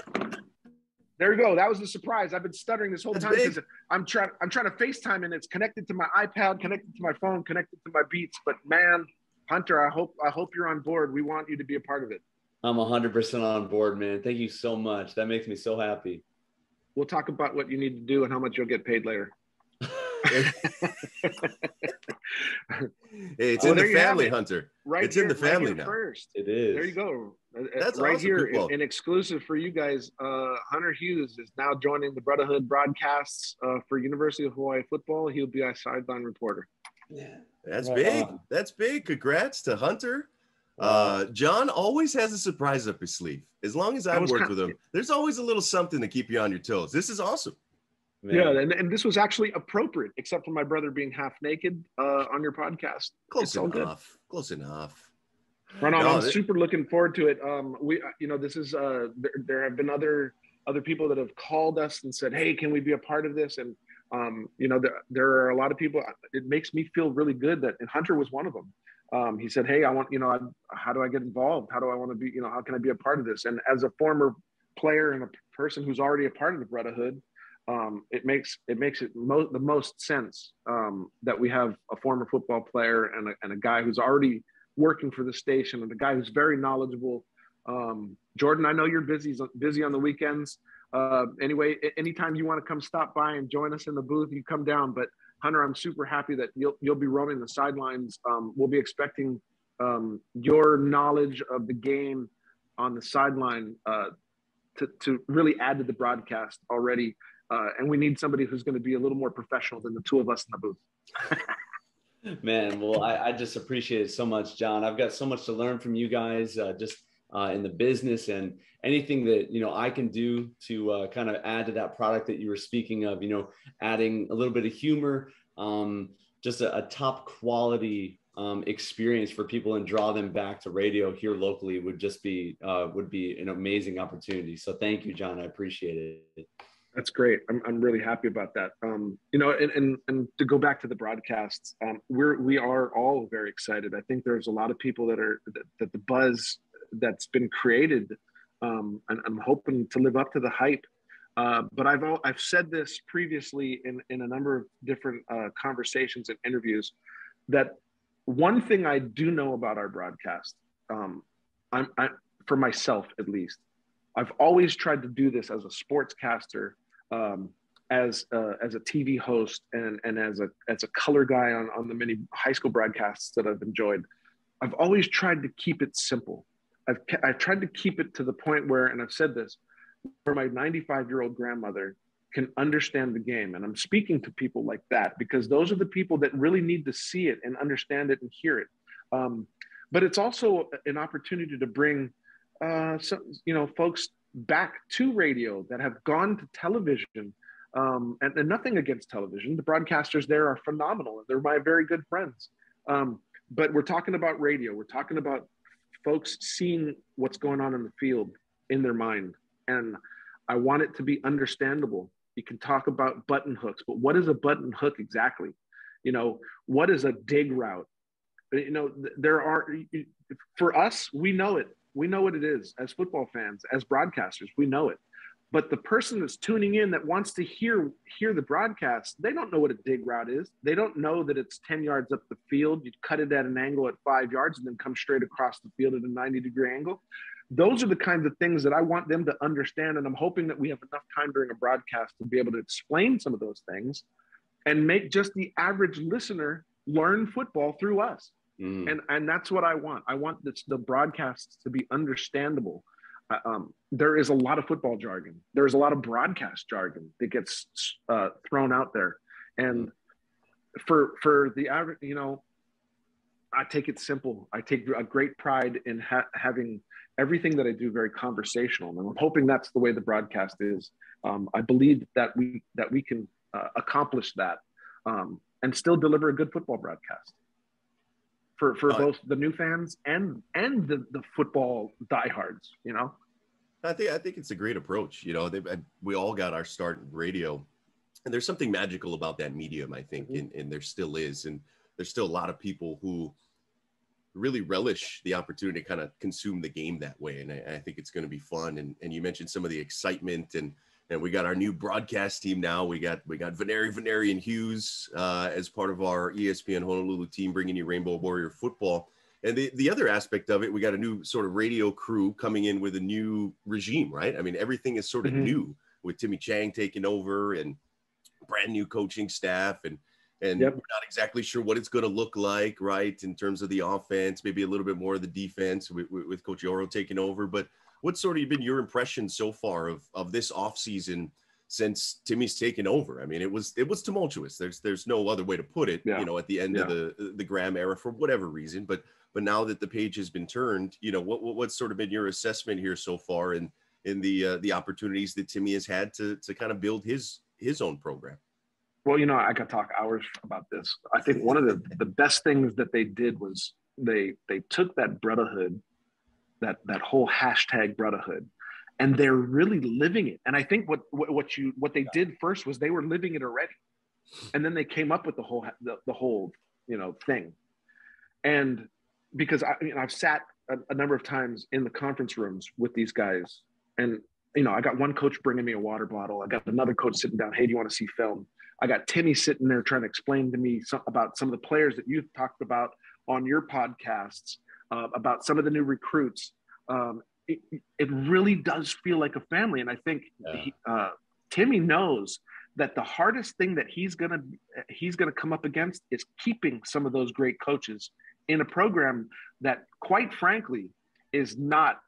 [SPEAKER 7] There we go. That was the surprise. I've been stuttering this whole time because I'm trying to FaceTime, and it's connected to my iPad, connected to my phone, connected to my Beats. But man, Hunter, I hope you're on board. We want you to be a part of it.
[SPEAKER 5] I'm 100% on board, man. Thank you so much. That makes me so happy.
[SPEAKER 7] We'll talk about what you need to do and how much you'll get paid later.
[SPEAKER 4] Hey, it's in the family, Hunter.
[SPEAKER 7] Right,
[SPEAKER 4] it's in the family now.
[SPEAKER 7] First,
[SPEAKER 5] it is.
[SPEAKER 7] There you go.
[SPEAKER 4] That's
[SPEAKER 7] right
[SPEAKER 4] awesome,
[SPEAKER 7] here,
[SPEAKER 4] people.
[SPEAKER 7] in exclusive for you guys. Hunter Hughes is now joining the Brotherhood broadcasts for University of Hawaii football. He'll be a sideline reporter.
[SPEAKER 5] Yeah,
[SPEAKER 4] that's big. That's big. Congrats to Hunter. John always has a surprise up his sleeve. As long as I've worked with him, there's always a little something to keep you on your toes. This is awesome.
[SPEAKER 5] Man.
[SPEAKER 7] Yeah, and this was actually appropriate, except for my brother being half naked on your podcast.
[SPEAKER 4] Close enough. Close enough.
[SPEAKER 7] Right on. I'm super looking forward to it. This is there have been other people that have called us and said, "Hey, can we be a part of this?" And You know, there are a lot of people. It makes me feel really good that, and Hunter was one of them. He said, "Hey, I want, you know, how do I get involved? How do I want to be, you know, how can I be a part of this?" And as a former player and a person who's already a part of the Brotherhood, it makes it the most sense that we have a former football player and a guy who's already working for the station and a guy who's very knowledgeable. Jordan, I know you're busy on the weekends. Anyway, anytime you want to come stop by and join us in the booth, you come down. But Hunter, I'm super happy that you'll be roaming the sidelines. We'll be expecting your knowledge of the game on the sideline to really add to the broadcast already. And we need somebody who's going to be a little more professional than the two of us in the booth.
[SPEAKER 5] Man, well, I just appreciate it so much, John. I've got so much to learn from you guys, just in the business, and anything that, you know, I can do to kind of add to that product that you were speaking of, you know, adding a little bit of humor, just a top quality experience for people and draw them back to radio here locally would be an amazing opportunity. So thank you, John. I appreciate it.
[SPEAKER 7] That's great. I'm really happy about that. You know, and to go back to the broadcasts, we are all very excited. I think there's a lot of people that the buzz that's been created, and I'm hoping to live up to the hype. But I've said this previously in a number of different conversations and interviews, that one thing I do know about our broadcast, for myself at least, I've always tried to do this as a sportscaster, as a TV host, and as a color guy on the many high school broadcasts that I've enjoyed. I've always tried to keep it simple. I've tried to keep it to the point where, and I've said this, where my 95-year-old grandmother can understand the game. And I'm speaking to people like that because those are the people that really need to see it and understand it and hear it. But it's also an opportunity to bring some, you know, folks back to radio that have gone to television, and nothing against television. The broadcasters there are phenomenal. They're my very good friends. But we're talking about radio. We're talking about folks seeing what's going on in the field in their mind. And I want it to be understandable. You can talk about button hooks, but what is a button hook exactly? You know, what is a dig route? You know, for us, we know it. We know what it is as football fans, as broadcasters, we know it. But the person that's tuning in that wants to hear the broadcast, they don't know what a dig route is. They don't know that it's 10 yards up the field. You cut it at an angle at 5 yards and then come straight across the field at a 90-degree angle. Those are the kinds of things that I want them to understand. And I'm hoping that we have enough time during a broadcast to be able to explain some of those things and make just the average listener learn football through us. And that's what I want. I want the broadcasts to be understandable. There is a lot of football jargon. There's a lot of broadcast jargon that gets thrown out there. And for the average, you know, I take it simple. I take a great pride in having everything that I do very conversational. And I'm hoping that's the way the broadcast is. I believe that we can accomplish that and still deliver a good football broadcast for both the new fans and the football diehards, you know?
[SPEAKER 4] I think it's a great approach. You know, we all got our start in radio, and there's something magical about that medium, I think, and there still is. And there's still a lot of people who really relish the opportunity to kind of consume the game that way. And I think it's going to be fun. And you mentioned some of the excitement, and we got our new broadcast team now. We got Veneri and Hughes as part of our ESPN Honolulu team, bringing you Rainbow Warrior football. And the other aspect of it, we got a new sort of radio crew coming in with a new regime, right? I mean, everything is sort of new with Timmy Chang taking over and brand new coaching staff. And we're not exactly sure what it's going to look like, right, in terms of the offense, maybe a little bit more of the defense with Coach Oro taking over. But what's sort of been your impression so far of this offseason since Timmy's taken over? I mean, it was tumultuous. There's no other way to put it, you know, at the end of the Graham era for whatever reason. But now that the page has been turned, you know, what's sort of been your assessment here so far in the opportunities that Timmy has had to kind of build his own program?
[SPEAKER 7] Well, you know, I could talk hours about this. I think one of the best things that they did was they took that brotherhood, that whole hashtag brotherhood, and they're really living it. And I think what they did first was they were living it already. And then they came up with the whole thing. And because I've sat a number of times in the conference rooms with these guys, and I got one coach bringing me a water bottle. I got another coach sitting down. Hey, do you want to see film? I got Timmy sitting there trying to explain to me about some of the players that you've talked about on your podcasts, about some of the new recruits. It really does feel like a family. And I think Timmy knows that the hardest thing that he's gonna come up against is keeping some of those great coaches in a program that, quite frankly, is not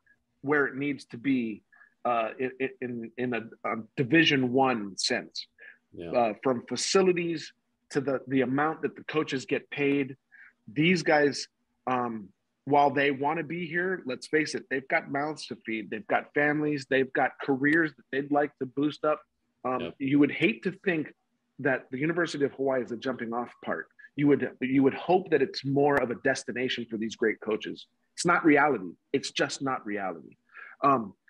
[SPEAKER 7] where it needs to be in a Division I sense. From facilities to the amount that the coaches get paid, these guys, while they want to be here, let's face it, they've got mouths to feed. They've got families. They've got careers that they'd like to boost up. You would hate to think that the University of Hawaii is a jumping off part. You would hope that it's more of a destination for these great coaches. It's not reality. It's just not reality.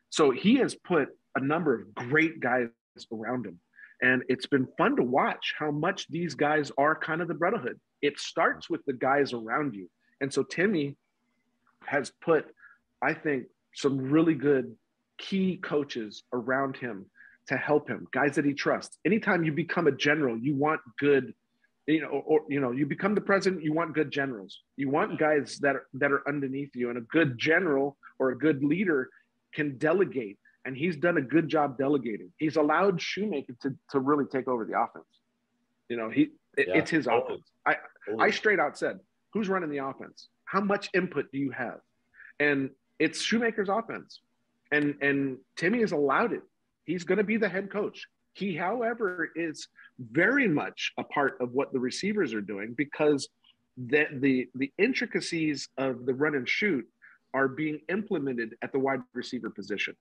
[SPEAKER 7] So he has put a number of great guys around him. And it's been fun to watch how much these guys are kind of the brotherhood. It starts with the guys around you. And so Timmy has put, I think, some really good key coaches around him to help him, guys that he trusts. Anytime you become a general, you want good, you become the president, you want good generals. You want guys that are underneath you, and a good general or a good leader can delegate. And he's done a good job delegating. He's allowed Shoemaker to really take over the offense. It's his offense. I straight out said, who's running the offense? How much input do you have? And it's Shoemaker's offense. And Timmy has allowed it. He's going to be the head coach. He, however, is very much a part of what the receivers are doing, because the intricacies of the run and shoot are being implemented at the wide receiver position.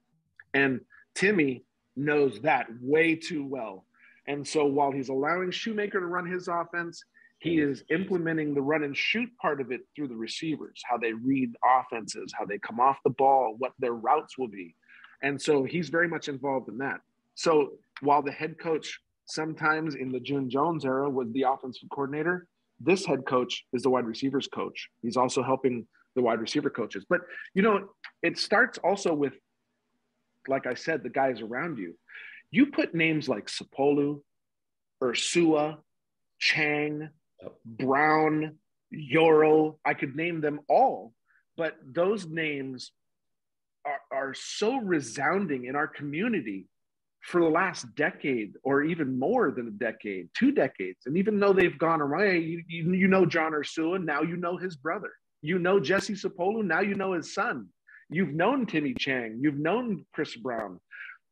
[SPEAKER 7] And Timmy knows that way too well. And so while he's allowing Shoemaker to run his offense, he is implementing the run and shoot part of it through the receivers, how they read offenses, how they come off the ball, what their routes will be. And so he's very much involved in that. So while the head coach sometimes in the June Jones era was the offensive coordinator, this head coach is the wide receivers coach. He's also helping the wide receiver coaches. But, it starts also with, like I said, the guys around you. You put names like Sapolu, Ursua, Chang, Brown, Yoro. I could name them all, but those names are so resounding in our community for the last decade, or even more than a decade, 2 decades. And even though they've gone away, you know John Ursua, now you know his brother. You know Jesse Sapolu, now you know his son. You've known Timmy Chang. You've known Chris Brown.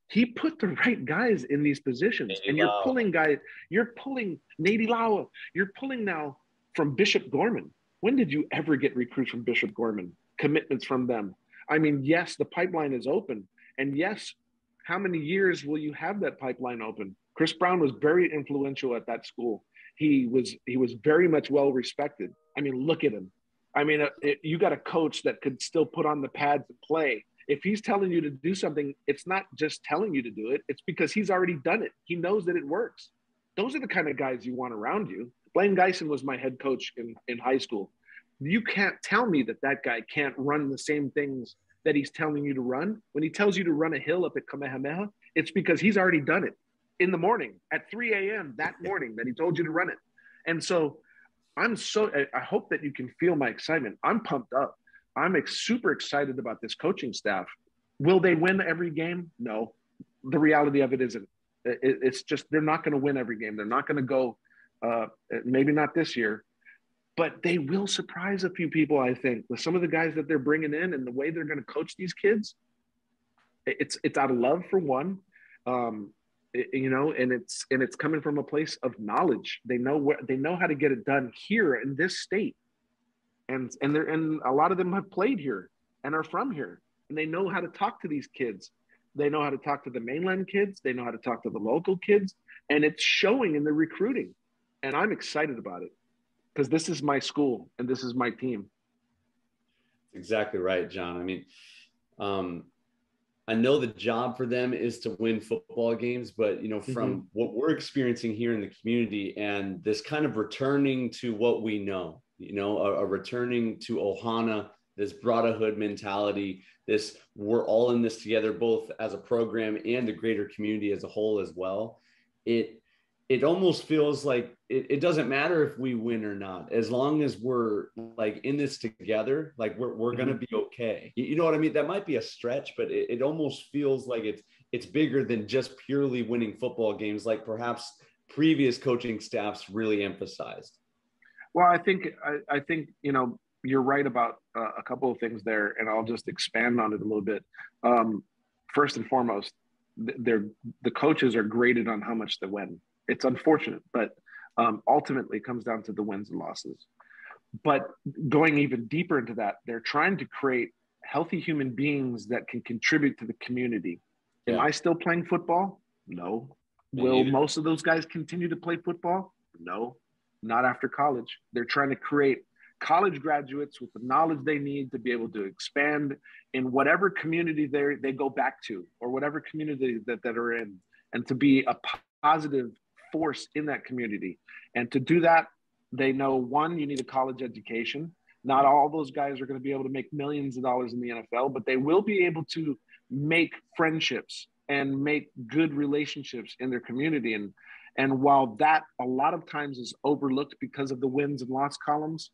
[SPEAKER 7] He put the right guys in these positions. And you're pulling guys. You're pulling Nady Lawa. You're pulling now from Bishop Gorman. When did you ever get recruits from Bishop Gorman? Commitments from them? I mean, yes, the pipeline is open. And yes, how many years will you have that pipeline open? Chris Brown was very influential at that school. He was very much well respected. I mean, look at him. I mean, you got a coach that could still put on the pads and play. If he's telling you to do something, it's not just telling you to do it. It's because he's already done it. He knows that it works. Those are the kind of guys you want around you. Blaine Geisen was my head coach in high school. You can't tell me that guy can't run the same things that he's telling you to run. When he tells you to run a hill up at Kamehameha, it's because he's already done it in the morning at 3 a.m. that morning that he told you to run it. And so I hope that you can feel my excitement. I'm pumped up. I'm super excited about this coaching staff. Will they win every game? No. The reality of it isn't. It's just, they're not going to win every game. They're not going to go, maybe not this year, but they will surprise a few people, I think, with some of the guys that they're bringing in and the way they're going to coach these kids. It's out of love, for one. And it's coming from a place of knowledge. They know how to get it done here in this state, and a lot of them have played here and are from here, and they know how to talk to these kids. They know how to talk to the mainland kids. They know how to talk to the local kids, and it's showing in the recruiting. And I'm excited about it because this is my school and this is my team.
[SPEAKER 5] Exactly right, John. I mean, I know the job for them is to win football games, but, you know, from what we're experiencing here in the community and this kind of returning to what we know, you know, a returning to Ohana, this brotherhood mentality, this we're all in this together, both as a program and the greater community as a whole as well. It almost feels like it doesn't matter if we win or not, as long as we're like in this together, like we're going to be okay. You know what I mean? That might be a stretch, but it almost feels like it's bigger than just purely winning football games, like perhaps previous coaching staffs really emphasized.
[SPEAKER 7] Well, I think, you know, you're right about a couple of things there, and I'll just expand on it a little bit. First and foremost, the coaches are graded on how much they win. It's unfortunate, but ultimately it comes down to the wins and losses. But going even deeper into that, they're trying to create healthy human beings that can contribute to the community. Yeah. Am I still playing football? No. Will most of those guys continue to play football? No, not after college. They're trying to create college graduates with the knowledge they need to be able to expand in whatever community they go back to, or whatever community that are in, and to be a positive force in that community. And to do that, they know, one, you need a college education. Not all those guys are going to be able to make millions of dollars in the NFL, but they will be able to make friendships and make good relationships in their community. And while that a lot of times is overlooked because of the wins and loss columns,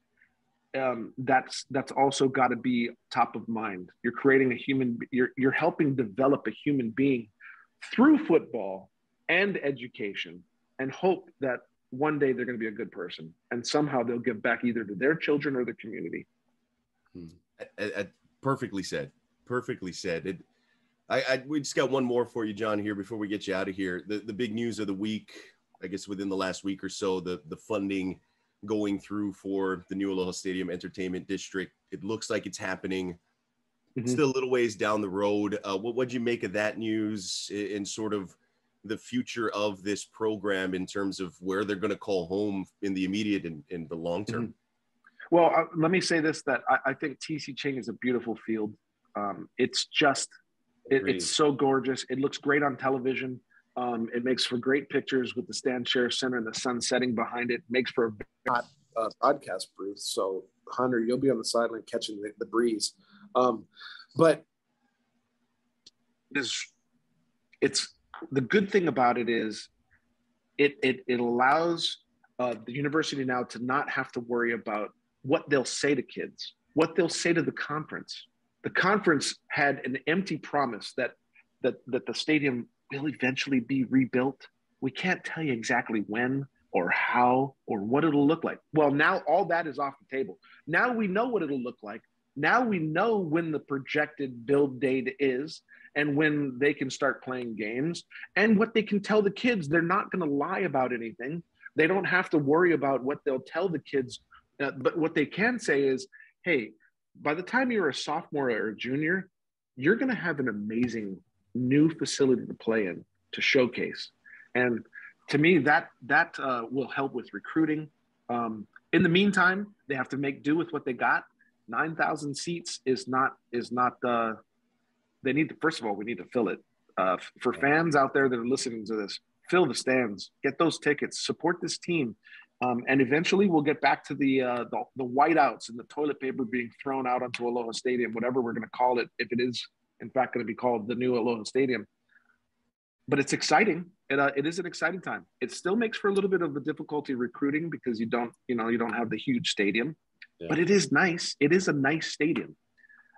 [SPEAKER 7] that's also got to be top of mind. You're creating you're helping develop a human being through football and education, and hope that one day they're going to be a good person, and somehow they'll give back either to their children or the community.
[SPEAKER 4] Perfectly said. Perfectly said. We just got one more for you, John, here before we get you out of here. The big news of the week, I guess within the last week or so, the funding going through for the new Aloha Stadium Entertainment District. It looks like it's happening. Still a little ways down the road. What'd you make of that news and sort of the future of this program in terms of where they're going to call home in the immediate and in the long term?
[SPEAKER 7] Well, let me say this, that I think TC Ching is a beautiful field. It's just, it's so gorgeous. It looks great on television. It makes for great pictures with the Stan Sheriff Center and the sun setting behind it. Makes for a hot podcast booth. So Hunter, you'll be on the sideline catching the breeze. But it's the good thing about it is it allows the university now to not have to worry about what they'll say to kids, what they'll say to the conference. The conference had an empty promise that the stadium will eventually be rebuilt. We can't tell you exactly when or how or what it'll look like. Well, now all that is off the table. Now we know what it'll look like. Now we know when the projected build date is and when they can start playing games, and what they can tell the kids. They're not going to lie about anything. They don't have to worry about what they'll tell the kids. But what they can say is, hey, by the time you're a sophomore or a junior, you're going to have an amazing new facility to play in, to showcase. And to me, that will help with recruiting. In the meantime, they have to make do with what they got. 9,000 seats is not they need to, first of all, we need to fill it. For fans out there that are listening to this, fill the stands, get those tickets, support this team. And eventually we'll get back to the whiteouts and the toilet paper being thrown out onto Aloha Stadium, whatever we're going to call it, if it is in fact going to be called the new Aloha Stadium. But it's exciting. It is an exciting time. It still makes for a little bit of a difficulty recruiting because you don't have the huge stadium, but it is nice. It is a nice stadium.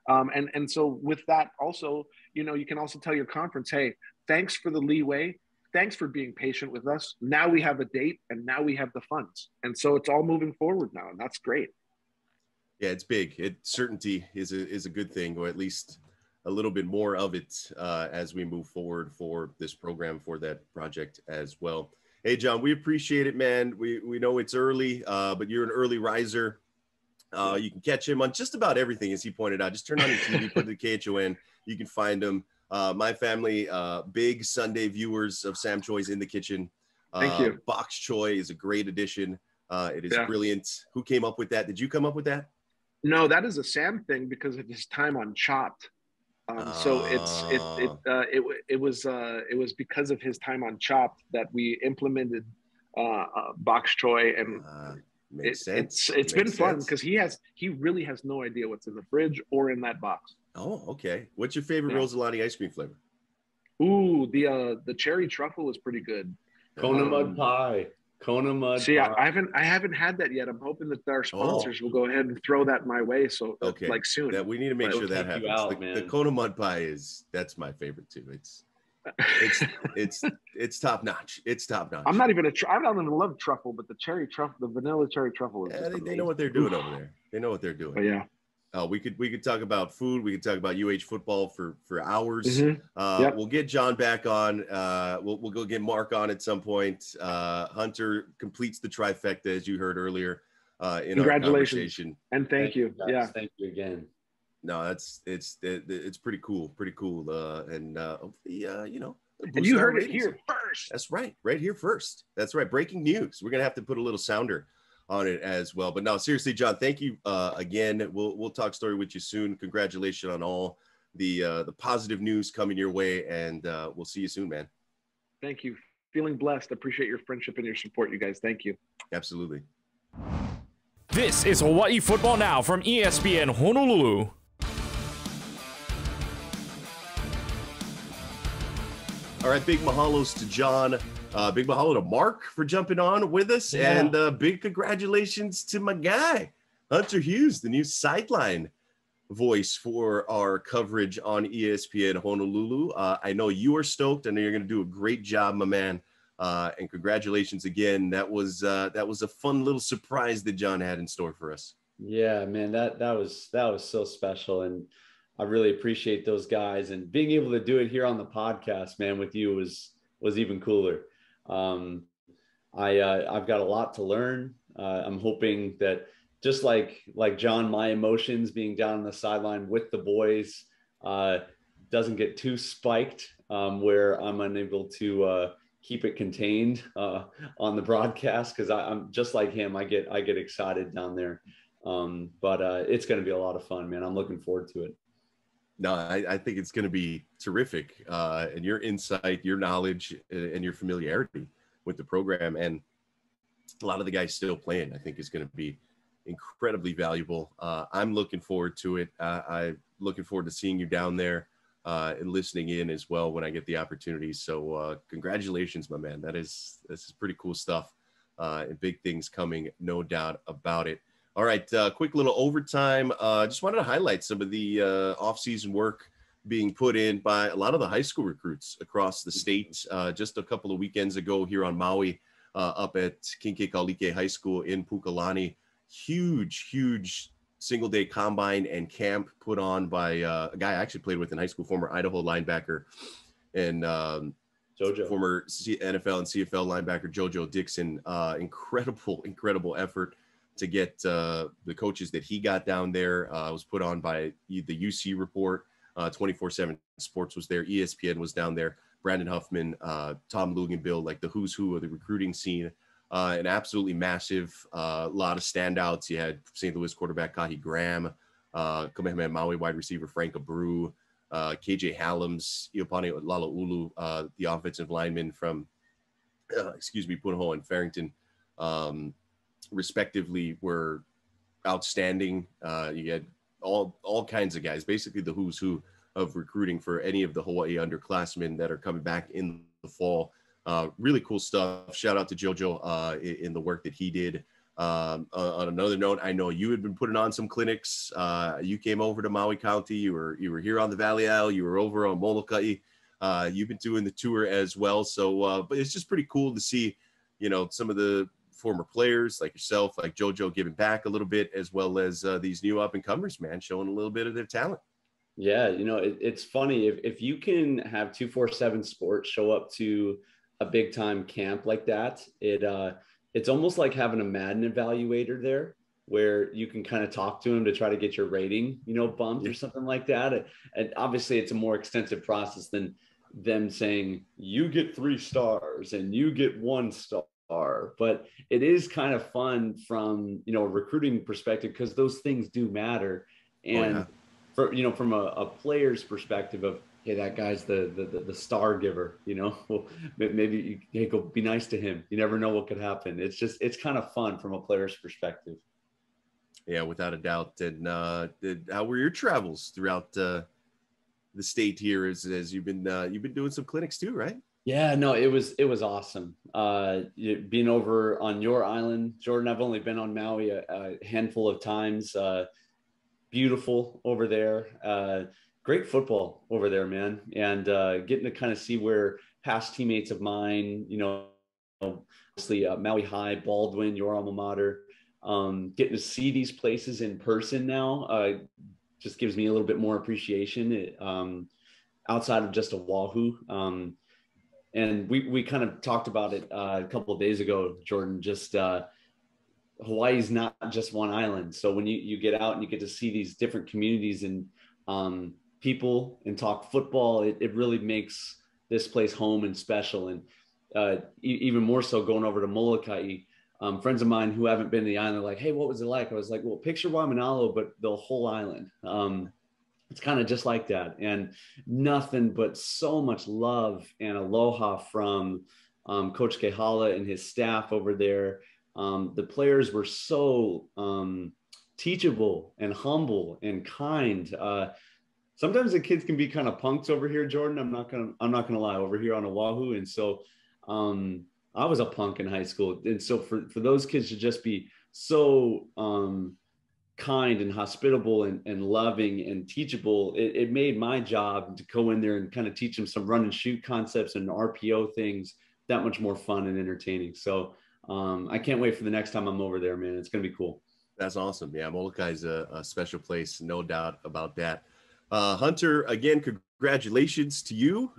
[SPEAKER 7] And so with that also, you can also tell your conference, hey, thanks for the leeway. Thanks for being patient with us. Now we have a date and now we have the funds. And so it's all moving forward now, and that's great.
[SPEAKER 4] Yeah, it's big. Certainty is a good thing, or at least a little bit more of it as we move forward for this program, for that project as well. Hey, John, we appreciate it, man. We know it's early, but you're an early riser. You can catch him on just about everything, as he pointed out. Just turn on your TV, put the KHON. You can find him. My family, big Sunday viewers of Sam Choi's In the Kitchen.
[SPEAKER 7] Thank you.
[SPEAKER 4] Box Choi is a great addition. It is brilliant. Who came up with that? Did you come up with that?
[SPEAKER 7] No, that is a Sam thing because of his time on Chopped. So it was because of his time on Chopped that we implemented box Troy, and
[SPEAKER 4] makes sense.
[SPEAKER 7] It's been fun because he really has no idea what's in the fridge or in that box.
[SPEAKER 4] Oh, okay. What's your favorite Rosalani ice cream flavor?
[SPEAKER 7] Ooh, the cherry truffle is pretty good.
[SPEAKER 5] Kona mud pie.
[SPEAKER 7] See, I haven't had that yet. I'm hoping that our sponsors will go ahead and throw that my way. So like soon.
[SPEAKER 4] That we need to make sure that happens. The Kona mud pie that's my favorite too. It's top notch. It's top notch.
[SPEAKER 7] I don't even love truffle, but the vanilla cherry truffle is
[SPEAKER 4] they know what they're doing over there. They know what they're doing.
[SPEAKER 7] But yeah.
[SPEAKER 4] We could talk about food. We could talk about football for hours.
[SPEAKER 7] Yep.
[SPEAKER 4] We'll get John back on. We'll go get Mark on at some point. Hunter completes the trifecta, as you heard earlier in our conversation.
[SPEAKER 7] And thank you.
[SPEAKER 5] Guys.
[SPEAKER 7] Yeah,
[SPEAKER 5] thank you again.
[SPEAKER 4] No, it's pretty cool. And hopefully,
[SPEAKER 7] and you heard it here first.
[SPEAKER 4] That's right here first. That's right. Breaking news. We're gonna have to put a little sounder on it as well. But no, seriously, John, thank you again. We'll talk story with you soon. Congratulations on all the positive news coming your way, and we'll see you soon, man.
[SPEAKER 7] Thank you. Feeling blessed. Appreciate your friendship and your support, you guys. Thank you.
[SPEAKER 4] Absolutely.
[SPEAKER 6] This is Hawaii Football Now from ESPN Honolulu.
[SPEAKER 4] All right, big mahalos to John. Big mahalo to Mark for jumping on with us. Yeah. And big congratulations to my guy, Hunter Hughes, the new sideline voice for our coverage on ESPN Honolulu. I know you are stoked. I know you're going to do a great job, my man. And congratulations again. That was a fun little surprise that John had in store for us.
[SPEAKER 5] Yeah, man, that was so special. And I really appreciate those guys, and being able to do it here on the podcast, man, with you was even cooler. I've got a lot to learn. I'm hoping that just like John, my emotions being down on the sideline with the boys doesn't get too spiked where I'm unable to keep it contained on the broadcast, because I'm just like him. I get excited down there, but it's going to be a lot of fun, man. I'm looking forward to it.
[SPEAKER 4] No, I think it's going to be terrific. And your insight, your knowledge, and your familiarity with the program, and a lot of the guys still playing, I think is going to be incredibly valuable. I'm looking forward to it. I'm looking forward to seeing you down there and listening in as well when I get the opportunity. So congratulations, my man. This is pretty cool stuff, and big things coming, no doubt about it. All right, quick little overtime. Just wanted to highlight some of the off-season work being put in by a lot of the high school recruits across the state. Just a couple of weekends ago here on Maui, up at Kinkekalike High School in Pukalani. Huge single-day combine and camp put on by a guy I actually played with in high school, former Idaho linebacker, and
[SPEAKER 5] Jojo,
[SPEAKER 4] former NFL and CFL linebacker Jojo Dixon. Incredible effort to get the coaches that he got down there. Was put on by the UC Report. 24/7 Sports was there. ESPN was down there. Brandon Huffman, Tom Luganbill, like the who's who of the recruiting scene. And absolutely massive. A lot of standouts. You had St. Louis quarterback Kahi Graham, Kamehameha Maui wide receiver Frank Abreu, KJ Hallams, Iopane Lalaulu, the offensive lineman from, Punahou and Farrington, respectively, were outstanding. You had all kinds of guys, basically the who's who of recruiting for any of the Hawaii underclassmen that are coming back in the fall. Really cool stuff. Shout out to Jojo in the work that he did. On another note, I know you had been putting on some clinics. You came over to Maui County. You were here on the Valley Isle. You were over on Molokai. You've been doing the tour as well. So, but it's just pretty cool to see, some of the former players like yourself, like Jojo, giving back a little bit, as well as these new up and comers, man, showing a little bit of their talent.
[SPEAKER 5] Yeah, it's funny if you can have 247 Sports show up to a big time camp like that. It's almost like having a Madden evaluator there, where you can kind of talk to them to try to get your rating, bumped or something like that. And obviously, it's a more extensive process than them saying you get 3 stars and you get 1 star. But it is kind of fun from a recruiting perspective, because those things do matter. And from a player's perspective of, hey, that guy's the star giver, well, maybe hey, go be nice to him. You never know what could happen. It's kind of fun from a player's perspective.
[SPEAKER 4] Yeah, without a doubt. And how were your travels throughout the state here as you've been doing some clinics too, right?
[SPEAKER 5] Yeah, no, it was awesome. Being over on your island, Jordan, I've only been on Maui a handful of times. Beautiful over there. Great football over there, man. And getting to kind of see where past teammates of mine, obviously Maui High, Baldwin, your alma mater, getting to see these places in person now just gives me a little bit more appreciation outside of just Oahu. And we kind of talked about it a couple of days ago, Jordan, just Hawaii's not just one island. So when you get out and you get to see these different communities and people and talk football, it really makes this place home and special. And even more so going over to Molokai, friends of mine who haven't been to the island are like, hey, what was it like? I was like, well, picture Waimanalo, but the whole island. It's kind of just like that, and nothing but so much love and aloha from Coach Kehala and his staff over there. The players were so teachable and humble and kind. Sometimes the kids can be kind of punks over here, Jordan. I'm not gonna lie, over here on Oahu. And so I was a punk in high school. And so for those kids to just be so kind and hospitable and loving and teachable, it made my job to go in there and kind of teach them some run and shoot concepts and RPO things that much more fun and entertaining. So I can't wait for the next time I'm over there, man. It's going to be cool.
[SPEAKER 4] That's awesome. Yeah, Molokai is a special place, no doubt about that. Hunter, again, congratulations to you.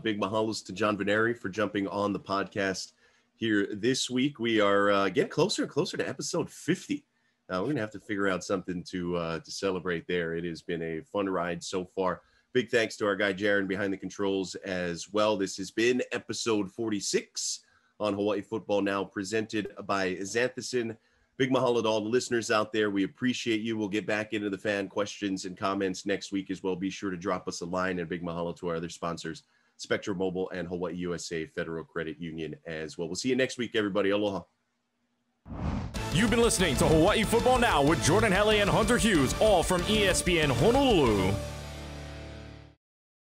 [SPEAKER 4] Big mahalos to John Veneri for jumping on the podcast here this week. We are getting closer and closer to episode 50. We're going to have to figure out something to celebrate there. It has been a fun ride so far. Big thanks to our guy, Jaron, behind the controls as well. This has been episode 46 on Hawaii Football Now, presented by Xanthison. Big mahalo to all the listeners out there. We appreciate you. We'll get back into the fan questions and comments next week as well. Be sure to drop us a line, and big mahalo to our other sponsors, Spectrum Mobile and Hawaii USA Federal Credit Union as well. We'll see you next week, everybody. Aloha.
[SPEAKER 6] You've been listening to Hawaii Football Now with Jordan Helly and Hunter Hughes, all from ESPN Honolulu.